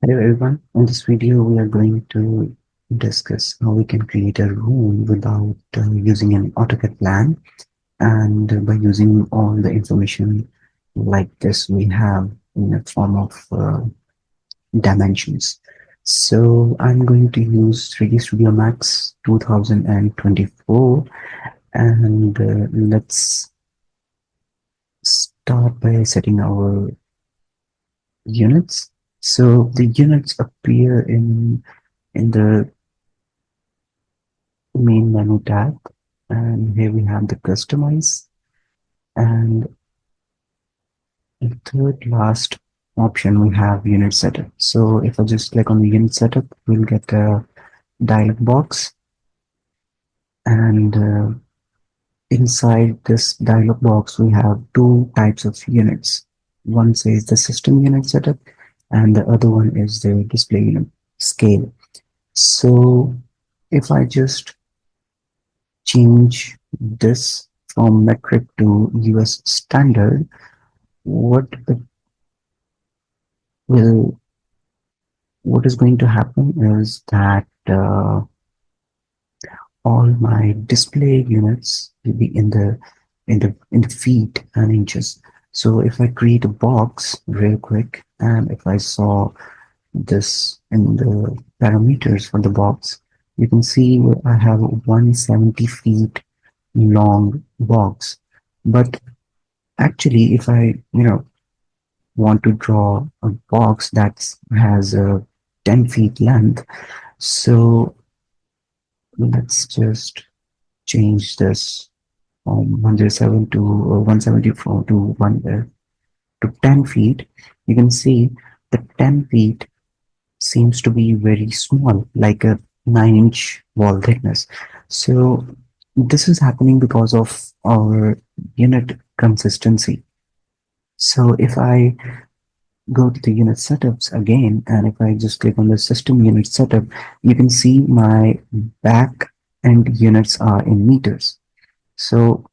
Hello everyone. In this video, we are going to discuss how we can create a room without using an AutoCAD plan, and by using all the information like this we have in the form of dimensions. So I'm going to use 3D Studio Max 2024, and let's start by setting our units. So the units appear in the main menu tab, and here we have the customize, and the third last option we have unit setup. So if I just click on the unit setup, we'll get a dialog box, and inside this dialog box we have two types of units. One says the system unit setup, and the other one is the display unit scale. So if I just change this from metric to US standard, what it will what is going to happen is that all my display units will be in the feet and inches. So if I create a box real quick, and if I saw this in the parameters for the box, you can see I have a 170 feet long box. But actually, if I want to draw a box that has a 10 feet length, so let's just change this from 107 to 174 to 1 to 10 feet. You can see the 10 feet seems to be very small, like a 9-inch wall thickness. So this is happening because of our unit consistency. So if I go to the unit setups again, and if I just click on the system unit setup, you can see my back end units are in meters. So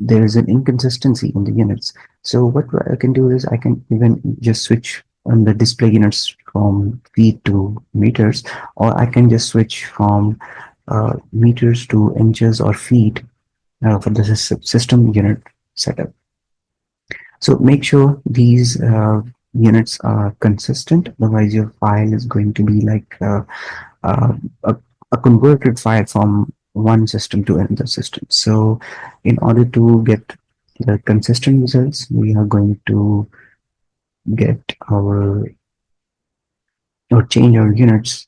there is an inconsistency in the units. So what I can do is I can even just switch on the display units from feet to meters, or I can just switch from meters to inches or feet for the system unit setup. So make sure these units are consistent, otherwise your file is going to be like uh, a, a converted file from one system to another system. So in order to get the consistent results, we are going to get our or change our units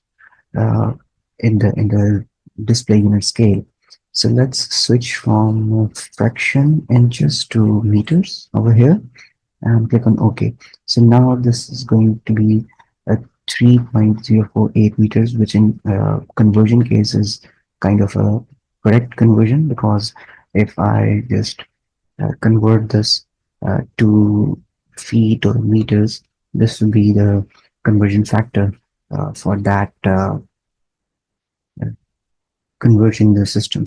uh, in the display unit scale. So let's switch from fraction inches to meters over here, and click on OK. So now this is going to be a 3.048 meters, which in conversion case is kind of a correct conversion, because if I just convert this to feet or meters, this will be the conversion factor for that converging the systems.